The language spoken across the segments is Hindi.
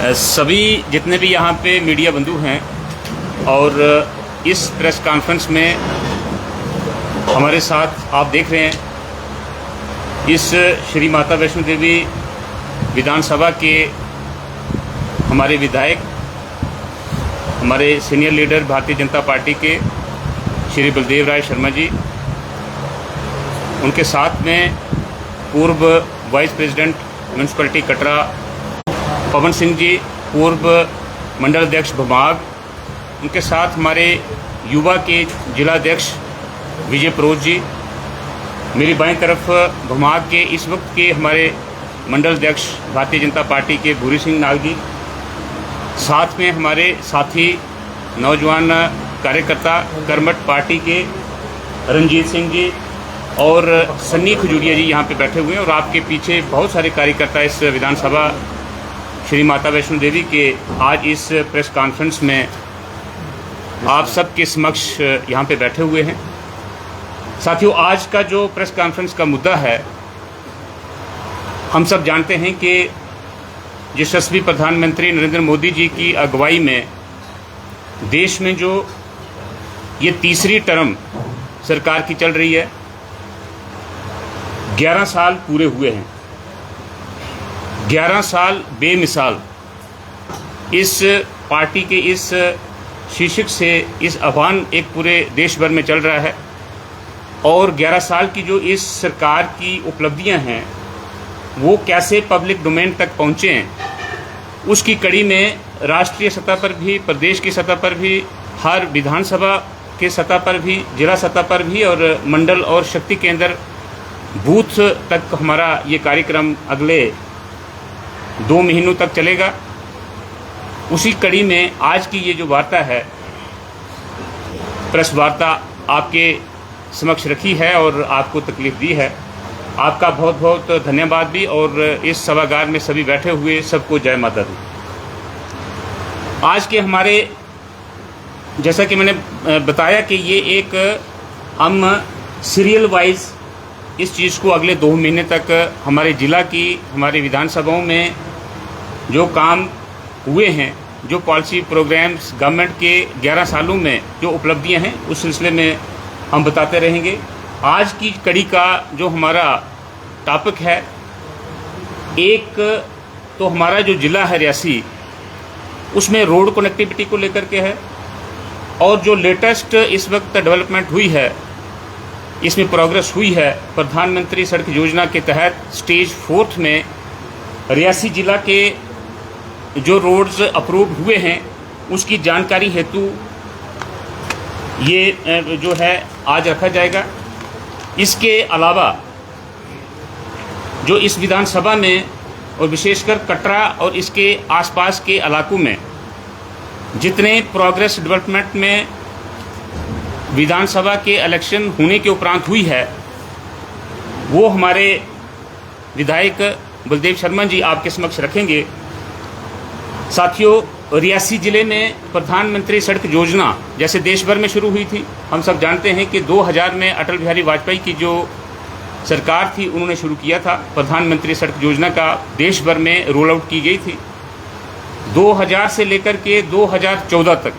सभी जितने भी यहाँ पे मीडिया बंधु हैं और इस प्रेस कॉन्फ्रेंस में हमारे साथ आप देख रहे हैं इस श्री माता वैष्णो देवी विधानसभा के हमारे विधायक, हमारे senior leader Bharatiya Janata party के श्री बलदेव राय शर्मा जी, उनके साथ में पूर्व vice president municipality Katra Pawan Singh ji, पूर्व मंडल अध्यक्ष भमाग, उनके साथ हमारे युवा के जिलाध्यक्ष विजय प्रोज जी, मेरी बाईं तरफ भमाग के इस वक्त के हमारे मंडल अध्यक्ष भारतीय जनता पार्टी के भूरी सिंह नाग जी, साथ में हमारे साथी नौजवान कार्यकर्ता कर्मठ पार्टी के रंजीत सिंह जी और सन्नी खजूरिया जी यहाँ पे बैठे हुए हैं। और आपके पीछे बहुत सारे कार्यकर्ता इस विधानसभा श्री माता वैष्णो देवी के आज इस प्रेस कॉन्फ्रेंस में आप सबके समक्ष यहाँ पे बैठे हुए हैं। साथियों, आज का जो प्रेस कॉन्फ्रेंस का मुद्दा है, हम सब जानते हैं कि यशस्वी प्रधानमंत्री नरेंद्र मोदी जी की अगुवाई में देश में जो ये तीसरी टर्म सरकार की चल रही है, 11 साल पूरे हुए हैं। 11 साल बेमिसाल इस पार्टी के इस शीर्षक से इस आह्वान एक पूरे देश भर में चल रहा है। और 11 साल की जो इस सरकार की उपलब्धियां हैं वो कैसे पब्लिक डोमेन तक पहुँचे हैं, उसकी कड़ी में राष्ट्रीय सतह पर भी, प्रदेश की सतह पर भी, हर विधानसभा के सतह पर भी, जिला सतह पर भी और मंडल और शक्ति केंद्र बूथ तक हमारा ये कार्यक्रम अगले 2 महीनों तक चलेगा। उसी कड़ी में आज की ये जो वार्ता है, प्रेस वार्ता आपके समक्ष रखी है और आपको तकलीफ दी है। आपका बहुत बहुत धन्यवाद भी। और इस सभागार में सभी बैठे हुए सबको जय माता दी। आज के हमारे, जैसा कि मैंने बताया कि ये एक हम सीरियल वाइज इस चीज़ को अगले 2 महीने तक हमारे ज़िला की, हमारे विधानसभाओं में जो काम हुए हैं, जो पॉलिसी प्रोग्राम्स गवर्नमेंट के 11 सालों में जो उपलब्धियां हैं, उस सिलसिले में हम बताते रहेंगे। आज की कड़ी का जो हमारा टॉपिक है, एक तो हमारा जो ज़िला है रियासी, उसमें रोड कनेक्टिविटी को लेकर के है। और जो लेटेस्ट इस वक्त डेवलपमेंट हुई है, इसमें प्रोग्रेस हुई है, प्रधानमंत्री सड़क योजना के तहत स्टेज 4 में रियासी जिला के जो रोड्स अप्रूव हुए हैं उसकी जानकारी हेतु ये जो है आज रखा जाएगा। इसके अलावा जो इस विधानसभा में और विशेषकर कटरा और इसके आसपास के इलाकों में जितने प्रोग्रेस डेवलपमेंट में विधानसभा के इलेक्शन होने के उपरांत हुई है, वो हमारे विधायक बलदेव शर्मा जी आपके समक्ष रखेंगे। साथियों, रियासी ज़िले में प्रधानमंत्री सड़क योजना जैसे देश भर में शुरू हुई थी, हम सब जानते हैं कि 2000 में अटल बिहारी वाजपेयी की जो सरकार थी, उन्होंने शुरू किया था। प्रधानमंत्री सड़क योजना का देश भर में रोल आउट की गई थी। 2000 से लेकर के 2014 तक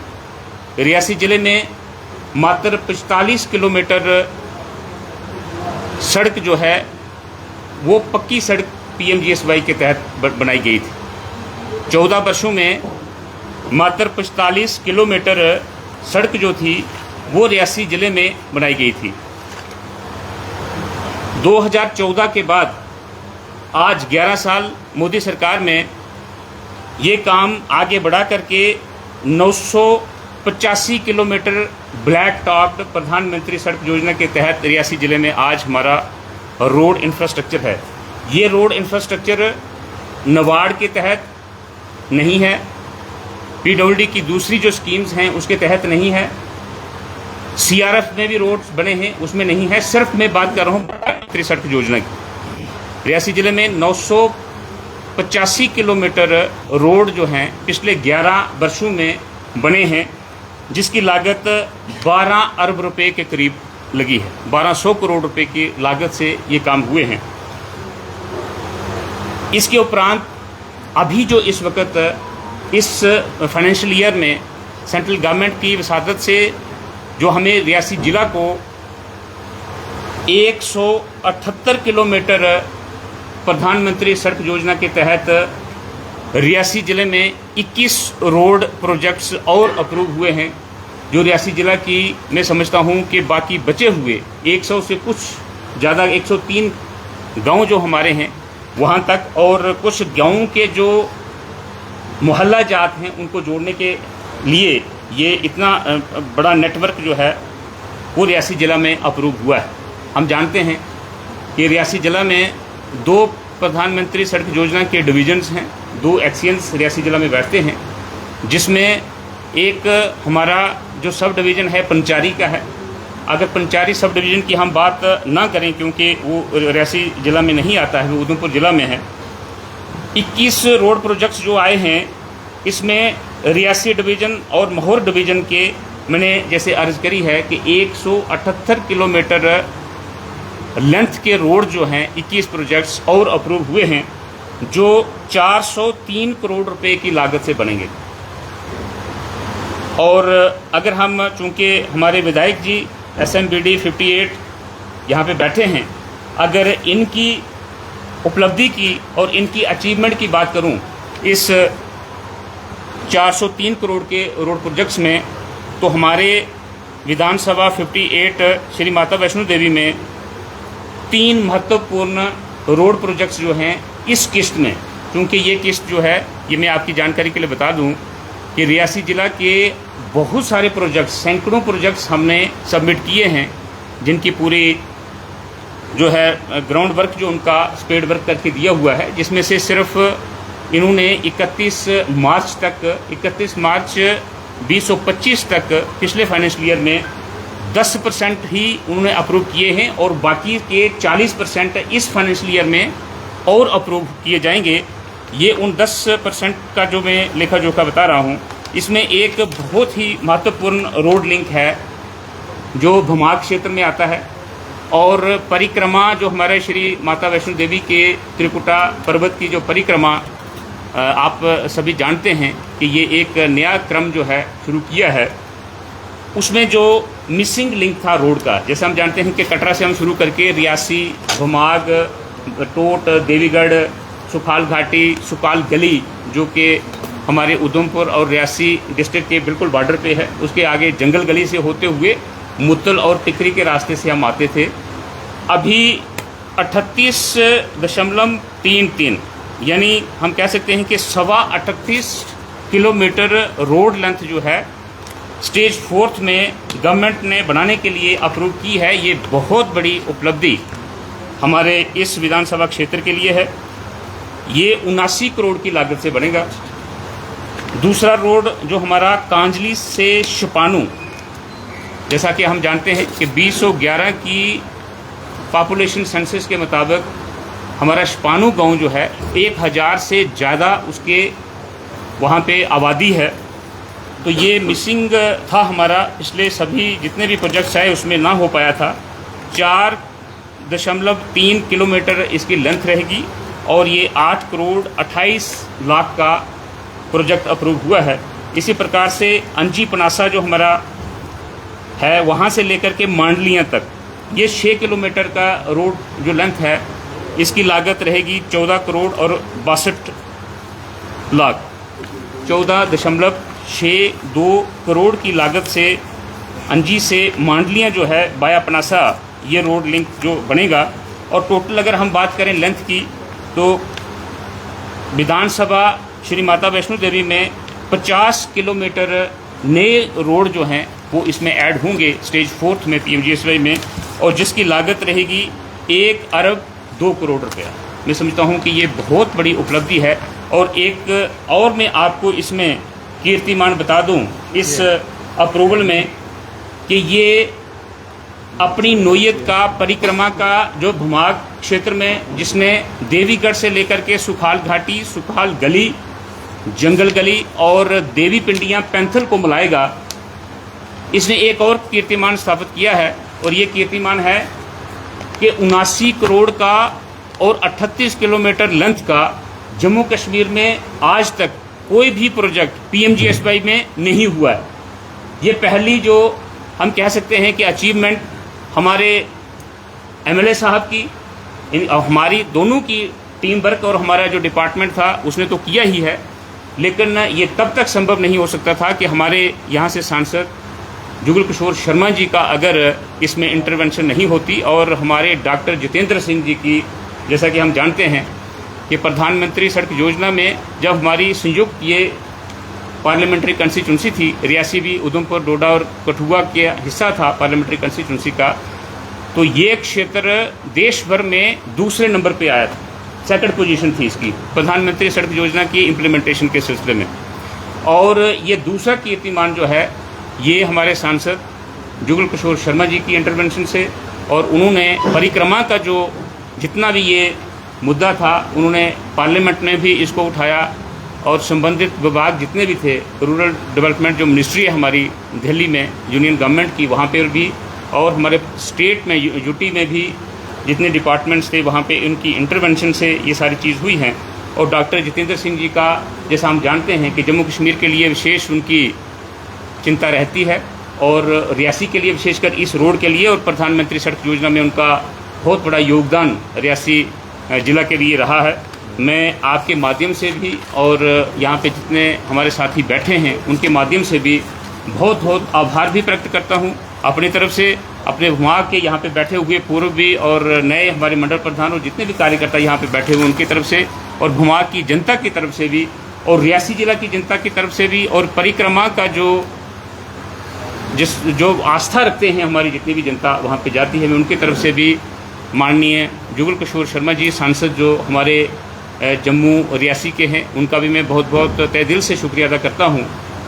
रियासी ज़िले में मात्र 45 किलोमीटर सड़क जो है वो पक्की सड़क PMGSY के तहत बनाई गई थी। 14 वर्षों में मात्र 45 किलोमीटर सड़क जो थी वो रियासी ज़िले में बनाई गई थी। 2014 के बाद आज 11 साल मोदी सरकार में ये काम आगे बढ़ा करके 985 किलोमीटर ब्लैक टॉप्ड प्रधानमंत्री सड़क योजना के तहत रियासी ज़िले में आज हमारा रोड इंफ्रास्ट्रक्चर है। ये रोड इंफ्रास्ट्रक्चर नबार्ड के तहत नहीं है, PWD की दूसरी जो स्कीम्स हैं उसके तहत नहीं है, CRF में भी रोड्स बने हैं उसमें नहीं है। सिर्फ मैं बात कर रहा हूँ सड़क योजना की। रियासी ज़िले में 985 किलोमीटर रोड जो हैं पिछले 11 वर्षों में बने हैं, जिसकी लागत 12 अरब रुपए के करीब लगी है। 1200 करोड़ रुपए की लागत से ये काम हुए हैं। इसके उपरांत अभी जो इस वक्त इस फाइनेंशियल ईयर में सेंट्रल गवर्नमेंट की वसादत से जो हमें रियासी ज़िला को 178 किलोमीटर प्रधानमंत्री सड़क योजना के तहत रियासी ज़िले में 21 रोड प्रोजेक्ट्स और अप्रूव हुए हैं, जो रियासी ज़िला की मैं समझता हूं कि बाकी बचे हुए 100 से कुछ ज़्यादा 103 गांव जो हमारे हैं वहां तक, और कुछ गांवों के जो मोहल्ला जात हैं उनको जोड़ने के लिए ये इतना बड़ा नेटवर्क जो है वो रियासी ज़िला में अप्रूव हुआ है। हम जानते हैं कि रियासी ज़िला में 2 प्रधानमंत्री सड़क योजना के डिवीजन्स हैं, 2 एक्सीएंस रियासी ज़िला में बैठते हैं, जिसमें एक हमारा जो सब डिवीज़न है पंचारी का है। अगर पंचारी सब डिवीज़न की हम बात ना करें क्योंकि वो रियासी ज़िला में नहीं आता है, वो उधमपुर ज़िला में है। 21 रोड प्रोजेक्ट्स जो आए हैं इसमें रियासी डिवीज़न और महौर डिवीज़न के मैंने जैसे अर्ज़ करी है कि 178 किलोमीटर लेंथ के रोड जो हैं 21 प्रोजेक्ट्स और अप्रूव हुए हैं, जो 403 करोड़ रुपए की लागत से बनेंगे। और अगर हम चूँकि हमारे विधायक जी SMBD 58 यहाँ पे बैठे हैं, अगर इनकी उपलब्धि की और इनकी अचीवमेंट की बात करूँ इस 403 करोड़ के रोड प्रोजेक्ट्स में, तो हमारे विधानसभा 58 श्री माता वैष्णो देवी में 3 महत्वपूर्ण रोड प्रोजेक्ट्स जो हैं इस किस्त में, क्योंकि ये किस्त जो है ये मैं आपकी जानकारी के लिए बता दूं कि रियासी ज़िला के बहुत सारे प्रोजेक्ट्स, सैकड़ों प्रोजेक्ट्स हमने सबमिट किए हैं, जिनकी पूरी जो है ग्राउंड वर्क जो उनका स्पेड वर्क करके दिया हुआ है, जिसमें से सिर्फ इन्होंने 31 मार्च 2025 तक पिछले फाइनेंशियल ईयर में 10% ही उन्होंने अप्रूव किए हैं, और बाकी के 40% इस फाइनेंशियल ईयर में और अप्रूव किए जाएंगे। ये उन 10% का जो मैं लेखा जोखा बता रहा हूँ, इसमें एक बहुत ही महत्वपूर्ण रोड लिंक है जो भमाग क्षेत्र में आता है, और परिक्रमा जो हमारे श्री माता वैष्णो देवी के त्रिकुटा पर्वत की जो परिक्रमा आप सभी जानते हैं कि ये एक नया क्रम जो है शुरू किया है। उसमें जो मिसिंग लिंक था रोड का, जैसे हम जानते हैं कि कटरा से हम शुरू करके रियासी, भमाग, टोट, देवीगढ़, सुखाल घाटी, सुकाल गली जो कि हमारे उधमपुर और रियासी डिस्ट्रिक्ट के बिल्कुल बॉर्डर पे है, उसके आगे जंगल गली से होते हुए मुत्तल और टिकरी के रास्ते से हम आते थे। अभी 38.33 यानी हम कह सकते हैं कि 38.25 किलोमीटर रोड लेंथ जो है स्टेज 4 में गवर्नमेंट ने बनाने के लिए अप्रूव की है। ये बहुत बड़ी उपलब्धि हमारे इस विधानसभा क्षेत्र के लिए है। ये 79 करोड़ की लागत से बनेगा। दूसरा रोड जो हमारा कांजली से शपानू, जैसा कि हम जानते हैं कि 2011 की पॉपुलेशन सेंसस के मुताबिक हमारा शपानू गांव जो है 1000 से ज़्यादा उसके वहाँ पे आबादी है। तो ये मिसिंग था हमारा, पिछले सभी जितने भी प्रोजेक्ट्स आए उसमें ना हो पाया था। 4.3 किलोमीटर इसकी लेंथ रहेगी, और ये 8 करोड़ 28 लाख का प्रोजेक्ट अप्रूव हुआ है। इसी प्रकार से अंजी पनासा जो हमारा है वहाँ से लेकर के मांडलियाँ तक ये 6 किलोमीटर का रोड जो लेंथ है, इसकी लागत रहेगी 14 करोड़ और 62 लाख। 14.62 करोड़ की लागत से अंजी से मांडलियाँ जो है बाया पनासा ये रोड लिंक जो बनेगा। और टोटल अगर हम बात करें लेंथ की, तो विधानसभा श्री माता वैष्णो देवी में 50 किलोमीटर नए रोड जो हैं वो इसमें ऐड होंगे स्टेज 4 में PMGSY में, और जिसकी लागत रहेगी 1 अरब 2 करोड़ रुपया। मैं समझता हूँ कि ये बहुत बड़ी उपलब्धि है। और एक और मैं आपको इसमें कीर्तिमान बता दूँ इस अप्रूवल में कि ये अपनी नोयत का परिक्रमा का जो भमाग क्षेत्र में, जिसने देवीगढ़ से लेकर के सुखाल घाटी, सुखाल गली, जंगल गली और देवी पिंडियाँ पैंथल को मिलाएगा, इसने एक और कीर्तिमान स्थापित किया है। और ये कीर्तिमान है कि 79 करोड़ का और 38 किलोमीटर लेंथ का जम्मू कश्मीर में आज तक कोई भी प्रोजेक्ट पीएमजीएसवाई में नहीं हुआ है। ये पहली जो हम कह सकते हैं कि अचीवमेंट हमारे एमएलए साहब की, हमारी दोनों की टीम वर्क और हमारा जो डिपार्टमेंट था उसने तो किया ही है, लेकिन ये तब तक संभव नहीं हो सकता था कि हमारे यहाँ से सांसद जुगल किशोर शर्मा जी का अगर इसमें इंटरवेंशन नहीं होती और हमारे डॉक्टर जितेंद्र सिंह जी की, जैसा कि हम जानते हैं कि प्रधानमंत्री सड़क योजना में जब हमारी संयुक्त ये पार्लियामेंट्री कंस्टिट्यूंसी थी, रियासी भी उधमपुर, डोडा और कठुआ के हिस्सा था पार्लियामेंट्री कंस्टिट्यूंसी का, तो ये क्षेत्र देश भर में दूसरे नंबर पे आया था, सेकंड पोजीशन थी इसकी प्रधानमंत्री सड़क योजना की इम्प्लीमेंटेशन के सिलसिले में। और ये दूसरा कीर्तिमान जो है ये हमारे सांसद जुगल किशोर शर्मा जी की इंटरवेंशन से, और उन्होंने परिक्रमा का जो जितना भी ये मुद्दा था उन्होंने पार्लियामेंट में भी इसको उठाया, और संबंधित विभाग जितने भी थे, रूरल डेवलपमेंट जो मिनिस्ट्री है हमारी दिल्ली में यूनियन गवर्नमेंट की, वहाँ पर भी, और हमारे स्टेट में यूटी में भी जितने डिपार्टमेंट्स थे वहाँ पे उनकी इंटरवेंशन से ये सारी चीज़ हुई हैं। और डॉक्टर जितेंद्र सिंह जी का, जैसा हम जानते हैं कि जम्मू कश्मीर के लिए विशेष उनकी चिंता रहती है, और रियासी के लिए विशेषकर इस रोड के लिए, और प्रधानमंत्री सड़क योजना में उनका बहुत बड़ा योगदान रियासी ज़िला के लिए रहा है। मैं आपके माध्यम से भी और यहाँ पे जितने हमारे साथी बैठे हैं उनके माध्यम से भी बहुत बहुत आभार भी व्यक्त करता हूँ अपनी तरफ से, अपने वहाँ के यहाँ पे बैठे हुए पूर्व भी और नए हमारे मंडल प्रधान और जितने भी कार्यकर्ता यहाँ पे बैठे हुए उनकी तरफ से, और भुमा की जनता की तरफ से भी, और रियासी जिला की जनता की तरफ से भी, और परिक्रमा का जो आस्था रखते हैं हमारी जितनी भी जनता वहाँ पे जाती है, मैं उनकी तरफ से भी माननीय जुगल किशोर शर्मा जी सांसद जो हमारे जम्मू रियासी के हैं, उनका भी मैं बहुत बहुत तहे दिल से शुक्रिया अदा करता हूँ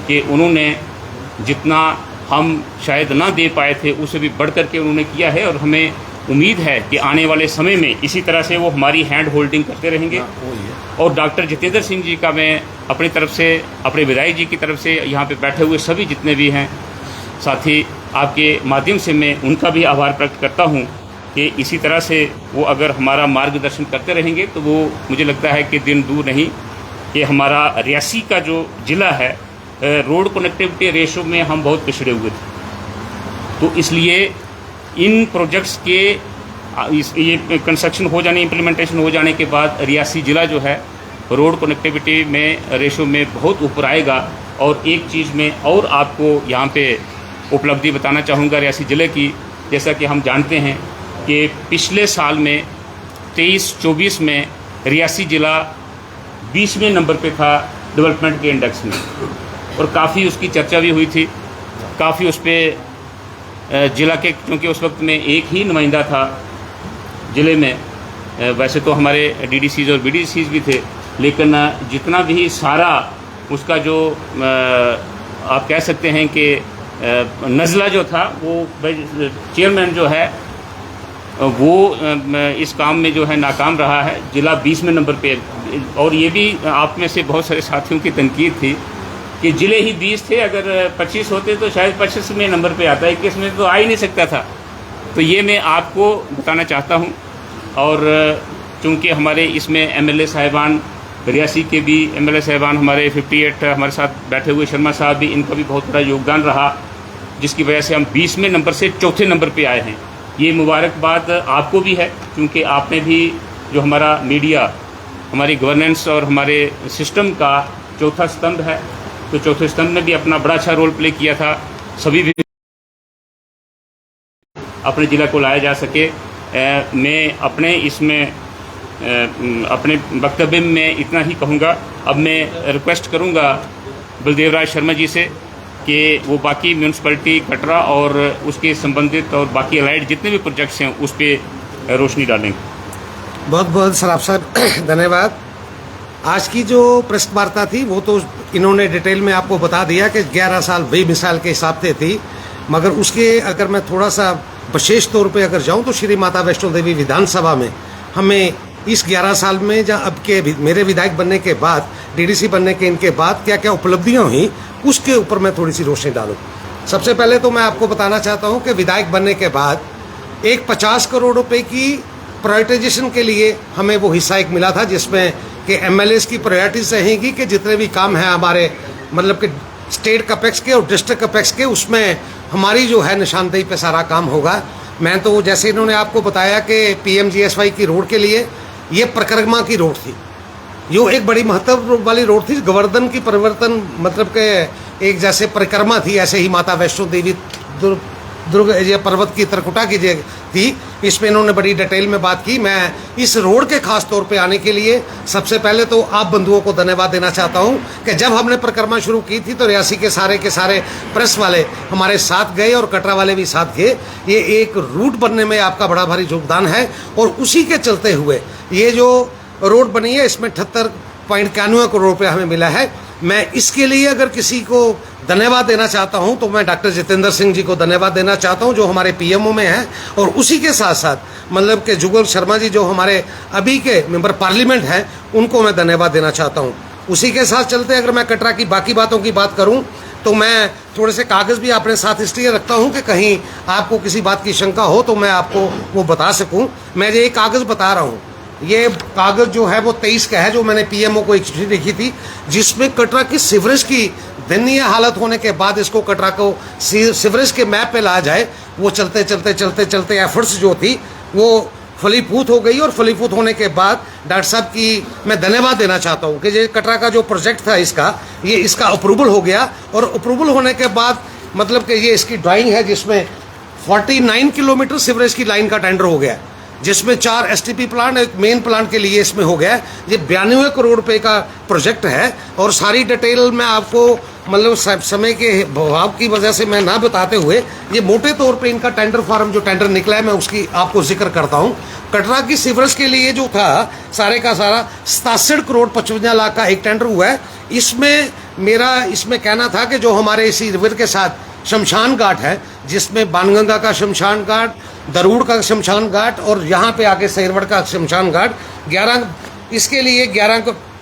कि उन्होंने जितना हम शायद ना दे पाए थे उससे भी बढ़ कर के उन्होंने किया है, और हमें उम्मीद है कि आने वाले समय में इसी तरह से वो हमारी हैंड होल्डिंग करते रहेंगे। और डॉक्टर जितेंद्र सिंह जी का मैं अपनी तरफ से, अपने विधायक जी की तरफ से, यहाँ पे बैठे हुए सभी जितने भी हैं साथी, आपके माध्यम से मैं उनका भी आभार व्यक्त करता हूँ कि इसी तरह से वो अगर हमारा मार्गदर्शन करते रहेंगे तो वो मुझे लगता है कि दिन दूर नहीं कि हमारा रियासी का जो ज़िला है रोड कनेक्टिविटी रेशो में हम बहुत पिछड़े हुए थे। तो इसलिए इन प्रोजेक्ट्स के ये कंस्ट्रक्शन हो जाने, इम्प्लीमेंटेशन हो जाने के बाद रियासी ज़िला जो है रोड कनेक्टिविटी में रेशो में बहुत ऊपर आएगा। और एक चीज़ में और आपको यहाँ पे उपलब्धि बताना चाहूँगा रियासी ज़िले की, जैसा कि हम जानते हैं कि पिछले साल में 23-24 में रियासी ज़िला 20वें नंबर पे था डेवलपमेंट के इंडेक्स में, और काफ़ी उसकी चर्चा भी हुई थी, काफ़ी उस पर ज़िला के, क्योंकि उस वक्त में एक ही नुमाइंदा था ज़िले में, वैसे तो हमारे डीडीसीज और बीडीसीज भी थे, लेकिन जितना भी सारा उसका जो आप कह सकते हैं कि नज़ला जो था वो चेयरमैन जो है वो इस काम में जो है नाकाम रहा है। ज़िला 20वें नंबर पे, और ये भी आप में से बहुत सारे साथियों की तनकीद थी कि ज़िले ही 20 थे, अगर 25 होते तो शायद 25वें नंबर पे आता, 21 में तो आ ही नहीं सकता था। तो ये मैं आपको बताना चाहता हूँ। और चूँकि हमारे इसमें एमएलए साहिबान रियासी के भी एमएलए साहिबान हमारे 58 हमारे साथ बैठे हुए शर्मा साहब भी, इनका भी बहुत बड़ा योगदान रहा, जिसकी वजह से हम 20वें नंबर से चौथे नंबर पे आए हैं। ये मुबारकबाद आपको भी है, क्योंकि आपने भी जो हमारा मीडिया, हमारी गवर्नेंस और हमारे सिस्टम का चौथा स्तंभ है, तो चौथे स्तंभ में भी अपना बड़ा अच्छा रोल प्ले किया था। सभी भी अपने ज़िला को लाया जा सके। मैं अपने इसमें अपने वक्तव्य में इतना ही कहूँगा। अब मैं रिक्वेस्ट करूँगा बलदेव राज शर्मा जी से कि वो बाकी म्यूनसिपैलिटी कटरा और उसके संबंधित और बाकी अलाइड जितने भी प्रोजेक्ट्स हैं उस पर रोशनी डालेंगे। बहुत बहुत सराफ साहब धन्यवाद। आज की जो प्रेस वार्ता थी वो तो इन्होंने डिटेल में आपको बता दिया कि 11 साल बेमिसाल के हिसाब से थी, मगर उसके अगर मैं थोड़ा सा विशेष तौर पे अगर जाऊं तो श्री माता वैष्णो देवी विधानसभा में हमें इस 11 साल में जहाँ अब के मेरे विधायक बनने के बाद, डीडीसी बनने के इनके बाद क्या क्या उपलब्धियां हुई उसके ऊपर मैं थोड़ी सी रोशनी डालूं। सबसे पहले तो मैं आपको बताना चाहता हूं कि विधायक बनने के बाद एक 50 करोड़ रुपए की प्राइवेटाइजेशन के लिए हमें वो हिस्सा एक मिला था, जिसमें कि एमएलए की प्रायोरिटीज रहेंगी कि जितने भी काम हैं हमारे मतलब कि स्टेट कपेक्स के और डिस्ट्रिक्ट कपेक्स के, उसमें हमारी जो है निशानदेही पे सारा काम होगा। मैं तो जैसे इन्होंने आपको बताया कि PMGSY की रोड के लिए ये परिक्रमा की रोड थी, यो एक बड़ी महत्व वाली रोड थी। गोवर्धन की परिवर्तन मतलब के एक जैसे परिक्रमा थी, ऐसे ही माता वैष्णो देवी दुर्ग ये पर्वत की त्रिकुटा की थी। इसमें इन्होंने बड़ी डिटेल में बात की। मैं इस रोड के खास तौर पे आने के लिए सबसे पहले तो आप बंधुओं को धन्यवाद देना चाहता हूं कि जब हमने परिक्रमा शुरू की थी तो रियासी के सारे प्रेस वाले हमारे साथ गए और कटरा वाले भी साथ गए। ये एक रूट बनने में आपका बड़ा भारी योगदान है और उसी के चलते हुए ये जो रोड बनी है इसमें 78.91 करोड़ रुपया हमें मिला है। मैं इसके लिए अगर किसी को धन्यवाद देना चाहता हूं तो मैं डॉक्टर जितेंद्र सिंह जी को धन्यवाद देना चाहता हूं जो हमारे PMO में हैं, और उसी के साथ साथ मतलब कि जुगल शर्मा जी जो हमारे अभी के मेंबर पार्लियामेंट हैं उनको मैं धन्यवाद देना चाहता हूं। उसी के साथ चलते अगर मैं कटरा की बाकी बातों की बात करूं तो मैं थोड़े से कागज़ भी अपने साथ इसलिए रखता हूं कि कहीं आपको किसी बात की शंका हो तो मैं आपको वो बता सकूँ। मैं ये कागज़ बता रहा हूँ, ये कागज जो है वो 23 का है जो मैंने PMO को एक चिट्ठी लिखी थी जिसमें कटरा की सीवरेज की दयनीय हालत होने के बाद इसको कटरा को सीवरेज के मैप पे लाया जाए। वो चलते एफर्ट्स जो थी वो फलीभूत हो गई और फलीभूत होने के बाद डॉक्टर साहब की मैं धन्यवाद देना चाहता हूँ कि ये कटरा का जो प्रोजेक्ट था इसका अप्रूवल हो गया। और अप्रूवल होने के बाद मतलब कि ये इसकी ड्राइंग है जिसमें 49 किलोमीटर सीवरेज की लाइन का टेंडर हो गया, जिसमें 4 STP प्लांट एक मेन प्लांट के लिए इसमें हो गया। ये 92 करोड़ रुपए का प्रोजेक्ट है और सारी डिटेल मैं आपको मतलब समय के अभाव की वजह से मैं ना बताते हुए ये मोटे तौर पे इनका टेंडर फॉर्म जो टेंडर निकला है मैं उसकी आपको जिक्र करता हूँ। कटरा की सीवरेज के लिए जो था सारे का सारा 67 करोड़ 55 लाख का एक टेंडर हुआ है। इसमें मेरा कहना था कि जो हमारे इसी रिवर के साथ शमशान घाट है जिसमें बाणगंगा का शमशान घाट, दरूड़ का शमशान घाट और यहाँ पे आके सैरवड़ का शमशान घाट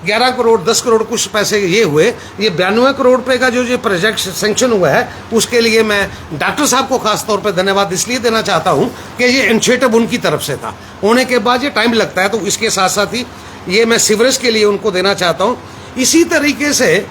11 करोड़ 10 करोड़ कुछ पैसे ये हुए। ये 92 करोड़ रुपए का जो प्रोजेक्ट सेंक्शन हुआ है उसके लिए मैं डॉक्टर साहब को खास तौर पे धन्यवाद इसलिए देना चाहता हूँ कि ये इनिशिएटिव उनकी तरफ से था। होने के बाद ये टाइम लगता है तो इसके साथ साथ ही ये मैं सीवरेज के लिए उनको देना चाहता हूँ। इसी तरीके से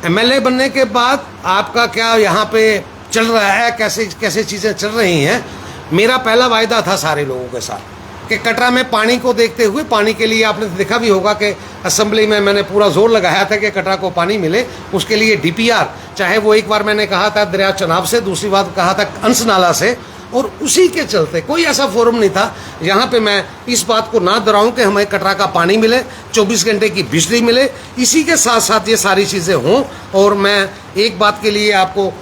MLA बनने के बाद आपका क्या यहाँ पे चल रहा है, कैसे चीज़ें चल रही हैं। मेरा पहला वायदा था सारे लोगों के साथ कि कटरा में पानी को देखते हुए, पानी के लिए आपने देखा भी होगा कि असेंबली में मैंने पूरा जोर लगाया था कि कटरा को पानी मिले। उसके लिए DPR, चाहे वो एक बार मैंने कहा था दरिया चनाब से, दूसरी बार कहा था अंश नाला से, और उसी के चलते कोई ऐसा फोरम नहीं था जहाँ पे मैं इस बात को ना दोहराऊं कि हमें कटरा का पानी मिले, 24 घंटे की बिजली मिले। इसी के साथ साथ ये सारी चीज़ें हों। और मैं एक बात के लिए आपको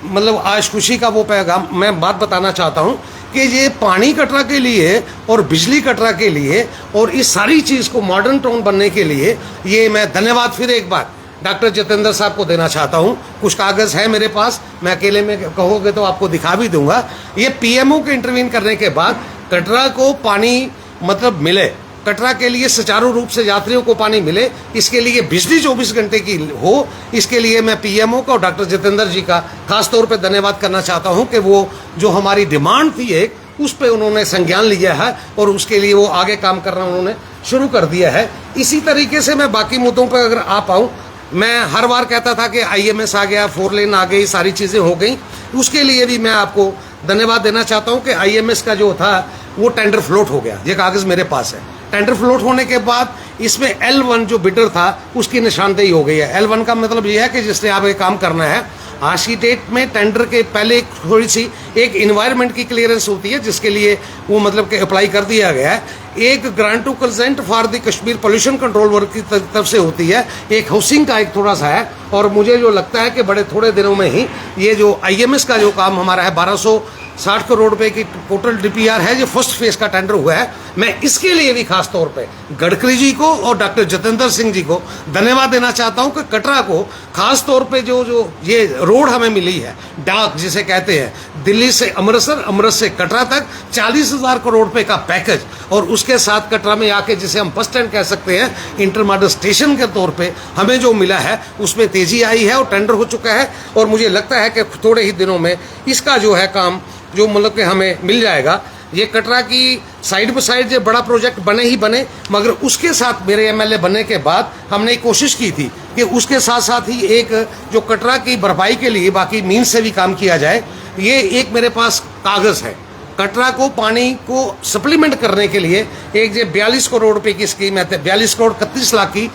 मतलब आज खुशी का वो पैगाम मैं बात बताना चाहता हूँ कि ये पानी कटरा के लिए और बिजली कटरा के लिए और इस सारी चीज़ को मॉडर्न टाउन बनने के लिए ये मैं धन्यवाद फिर एक बार डॉक्टर जितेंद्र साहब को देना चाहता हूँ। कुछ कागज़ है मेरे पास, मैं अकेले में कहोगे तो आपको दिखा भी दूंगा। ये PMO के इंटरवीन करने के बाद कटरा को पानी मतलब मिले, कटरा के लिए सुचारू रूप से यात्रियों को पानी मिले, इसके लिए बिजली 24 घंटे की हो, इसके लिए मैं PMO का और डॉक्टर जितेंद्र जी का खास तौर पे धन्यवाद करना चाहता हूं कि वो जो हमारी डिमांड थी एक उस पे उन्होंने संज्ञान लिया है और उसके लिए वो आगे काम करना उन्होंने शुरू कर दिया है। इसी तरीके से मैं बाकी मुद्दों पर अगर आ पाऊँ, मैं हर बार कहता था कि IMS आ गया, 4 लेन आ गई, सारी चीज़ें हो गई, उसके लिए भी मैं आपको धन्यवाद देना चाहता हूं कि IMS का जो था वो टेंडर फ्लोट हो गया। ये कागज़ मेरे पास है। टेंडर फ्लोट होने के बाद इसमें L1 जो बिडर था उसकी निशानदेही हो गई है। L1 का मतलब ये है कि जिसने आप ये काम करना है, आज की डेट में टेंडर के पहले थोड़ी सी एक इन्वायरमेंट की क्लियरेंस होती है जिसके लिए वो मतलब कि अप्लाई कर दिया गया है। एक grant to consent for the Kashmir pollution control work की तरफ से होती है, एक हाउसिंग का एक थोड़ा सा है। और मुझे जो लगता है कि बड़े थोड़े दिनों में ही ये जो IMS का जो काम हमारा है 1260 करोड़ रुपए की टोटल DPR है, ये फर्स्ट फेज का टेंडर हुआ है। मैं इसके लिए भी खास तौर पे गडकरी जी को और डॉक्टर जितेंद्र सिंह जी को धन्यवाद देना चाहता हूं कि कटरा को खास तौर पे जो ये रोड हमें मिली है, डाक जिसे कहते हैं, दिल्ली से अमृतसर, अमृतसर से कटरा तक 40,000 करोड़ रुपए का पैकेज, और उसके साथ कटरा में आके जिसे हम बस स्टैंड कह सकते हैं, इंटर मॉडल स्टेशन के तौर पे हमें जो मिला है उसमें तेजी आई है और टेंडर हो चुका है। और मुझे लगता है कि थोड़े ही दिनों में इसका जो है काम जो मतलब कि हमें मिल जाएगा। ये कटरा की साइड बाई साइड जो बड़ा प्रोजेक्ट बने ही बने, मगर उसके साथ मेरे एमएलए बनने के बाद हमने एक कोशिश की थी कि उसके साथ साथ ही एक जो कटरा की भरपाई के लिए बाकी मीन से भी काम किया जाए। ये एक मेरे पास कागज़ है, कटरा को पानी को सप्लीमेंट करने के लिए एक जो 42 करोड़ रुपए की स्कीम है, 42 करोड़ 31 लाख की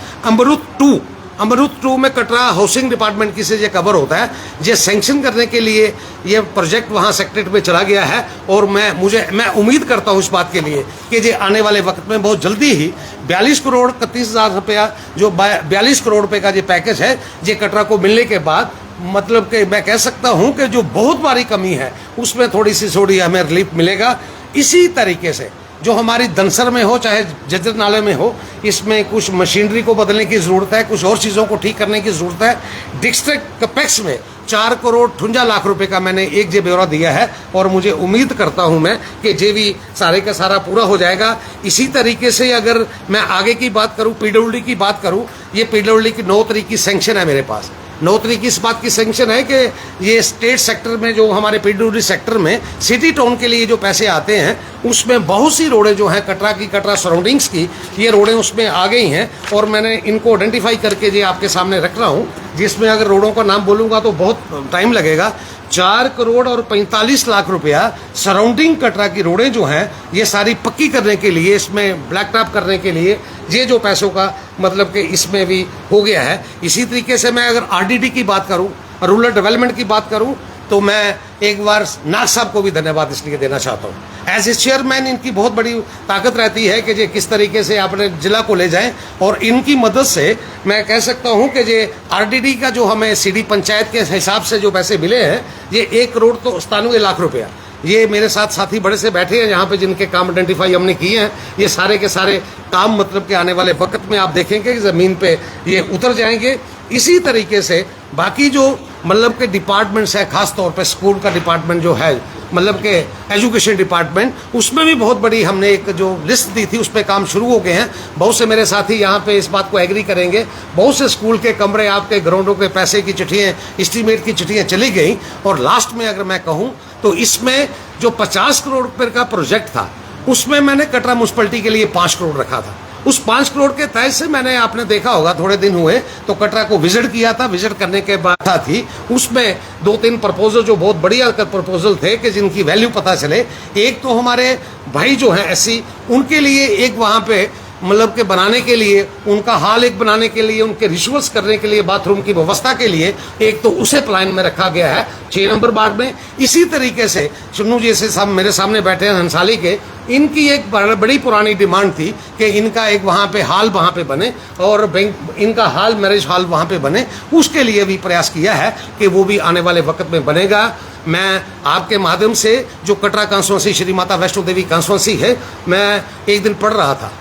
अमरूद 2 में कटरा हाउसिंग डिपार्टमेंट की से ये कवर होता है। ये सैंक्शन करने के लिए ये प्रोजेक्ट वहाँ सेक्रेटरीट में चला गया है और मैं उम्मीद करता हूँ इस बात के लिए कि ये आने वाले वक्त में बहुत जल्दी ही 42 करोड़ 31,000 रुपया जो 42 करोड़ रुपए का ये पैकेज है, ये कटरा को मिलने के बाद मतलब कि मैं कह सकता हूं कि जो बहुत बड़ी कमी है उसमें थोड़ी हमें रिलीफ मिलेगा। इसी तरीके से जो हमारी दनसर में हो चाहे जजर नाले में हो, इसमें कुछ मशीनरी को बदलने की ज़रूरत है, कुछ और चीज़ों को ठीक करने की ज़रूरत है। डिस्ट्रिक्ट कपेक्स में 4 करोड़ 58 लाख रुपए का मैंने एक जे ब्यौरा दिया है और मुझे उम्मीद करता हूं मैं कि जे भी सारे का सारा पूरा हो जाएगा। इसी तरीके से अगर मैं आगे की बात करूं, पीडब्ल्यूडी की बात करूं, ये पीडब्ल्यूडी की 9 तारीख की सैंक्शन है मेरे पास। 9 तारीख की इस बात की सैंक्शन है कि ये स्टेट सेक्टर में जो हमारे पीडब्ल्यूडी सेक्टर में सिटी टाउन के लिए जो पैसे आते हैं उसमें बहुत सी रोडें जो हैं कटरा सराउंडिंग्स की, ये रोडें उसमें आ गई हैं और मैंने इनको आइडेंटिफाई करके ये आपके सामने रख रहा हूँ, जिसमें अगर रोडों का नाम बोलूँगा तो बहुत टाइम लगेगा। 4 करोड़ और 45 लाख रुपया सराउंडिंग कटरा की रोडें जो हैं ये सारी पक्की करने के लिए, इसमें ब्लैक टॉप करने के लिए ये जो पैसों का मतलब कि इसमें भी हो गया है। इसी तरीके से मैं अगर आरडीडी की बात करूं, रूरल डेवलपमेंट की बात करूं, तो मैं एक बार नाग साहब को भी धन्यवाद इसलिए देना चाहता हूं। एज ए चेयरमैन इनकी बहुत बड़ी ताकत रहती है कि ये किस तरीके से अपने जिला को ले जाएं और इनकी मदद से मैं कह सकता हूं कि ये आरडीडी का जो हमें सीडी पंचायत के हिसाब से जो पैसे मिले हैं ये 1 करोड़ तो 97 लाख रुपया, ये मेरे साथ साथी बड़े से बैठे हैं यहाँ पे जिनके काम आइडेंटिफाई हमने किए हैं। ये सारे के सारे काम मतलब कि आने वाले वक्त में आप देखेंगे कि ज़मीन पे ये उतर जाएंगे। इसी तरीके से बाकी जो मतलब के डिपार्टमेंट्स है, खास तौर पे स्कूल का डिपार्टमेंट जो है मतलब के एजुकेशन डिपार्टमेंट, उसमें भी बहुत बड़ी हमने एक जो लिस्ट दी थी उस पर काम शुरू हो गए हैं। बहुत से मेरे साथी यहाँ पे इस बात को एग्री करेंगे, बहुत से स्कूल के कमरे, आपके ग्राउंडों के पैसे की चिट्ठियाँ, एस्टीमेट की चिट्ठियाँ चली गई और लास्ट में अगर मैं कहूँ तो इसमें जो 50 करोड़ रुपये का प्रोजेक्ट था उसमें मैंने कटरा म्यूनसिपलिटी के लिए 5 करोड़ रखा था। उस 5 करोड़ के तहत से मैंने, आपने देखा होगा थोड़े दिन हुए तो कटरा को विजिट किया था। विजिट करने के बाद थी उसमें 2-3 प्रपोजल जो बहुत बढ़िया प्रपोजल थे कि जिनकी वैल्यू पता चले। एक तो हमारे भाई जो हैं एससी, उनके लिए एक वहाँ पे मतलब के बनाने के लिए, उनका हॉल एक बनाने के लिए, उनके रिचुअल्स करने के लिए, बाथरूम की व्यवस्था के लिए एक तो उसे प्लान में रखा गया है 6 नंबर वार्ड में। इसी तरीके से चुन्नू जैसे साहब मेरे सामने बैठे हैं हंसाली के, इनकी एक बड़ी पुरानी डिमांड थी कि इनका एक वहाँ पे हॉल वहाँ पे बने और बैंक इनका हॉल, मैरिज हॉल वहाँ पे बने। उसके लिए भी प्रयास किया है कि वो भी आने वाले वक्त में बनेगा। मैं आपके माध्यम से जो कटरा कॉन्स्टिट्यूंसी श्री माता वैष्णो देवी कॉन्स्टिट्यूंसी है, मैं एक दिन पढ़ रहा था,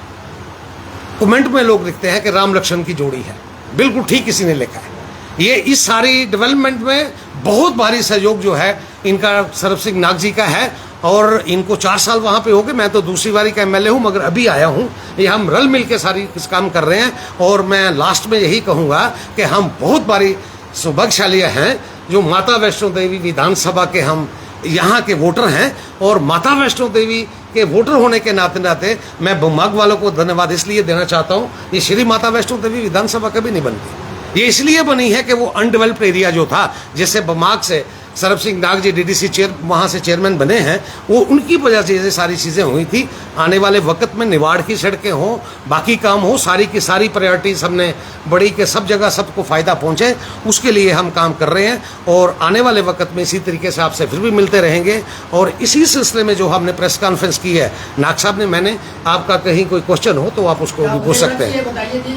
कमेंट में लोग लिखते हैं कि राम लक्ष्मण की जोड़ी है। बिल्कुल ठीक किसी ने लिखा है। ये इस सारी डेवलपमेंट में बहुत भारी सहयोग जो है इनका सरब सिंह नाग जी का है और इनको 4 साल वहाँ पे हो गए। मैं तो दूसरी बारी का एमएलए हूँ मगर अभी आया हूँ। ये हम रल मिल के सारी इस काम कर रहे हैं और मैं लास्ट में यही कहूँगा कि हम बहुत भारी सौभाग्यशाली हैं जो माता वैष्णो देवी विधानसभा के हम यहाँ के वोटर हैं और माता वैष्णो देवी के वोटर होने के नाते मैं बमाग वालों को धन्यवाद इसलिए देना चाहता हूँ। ये श्री माता वैष्णो देवी विधानसभा कभी नहीं बनती, ये इसलिए बनी है कि वो अनडेवलप्ड एरिया जो था, जैसे बमाग से सरब सिंह नाग जी डीडीसी वहाँ से चेयरमैन बने हैं, वो उनकी वजह से ये सारी चीज़ें हुई थी। आने वाले वक्त में निवाड़ की सड़कें हों, बाकी काम हो, सारी की सारी प्रायोरिटीज हमने बड़ी के सब जगह सबको फ़ायदा पहुँचे, उसके लिए हम काम कर रहे हैं और आने वाले वक्त में इसी तरीके से आपसे फिर भी मिलते रहेंगे। और इसी सिलसिले में जो हमने प्रेस कॉन्फ्रेंस की है नाग साहब ने, मैंने आपका कहीं कोई क्वेश्चन हो तो आप उसको भी पूछ सकते हैं। बताइए कि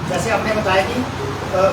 जैसे आपने बताया कि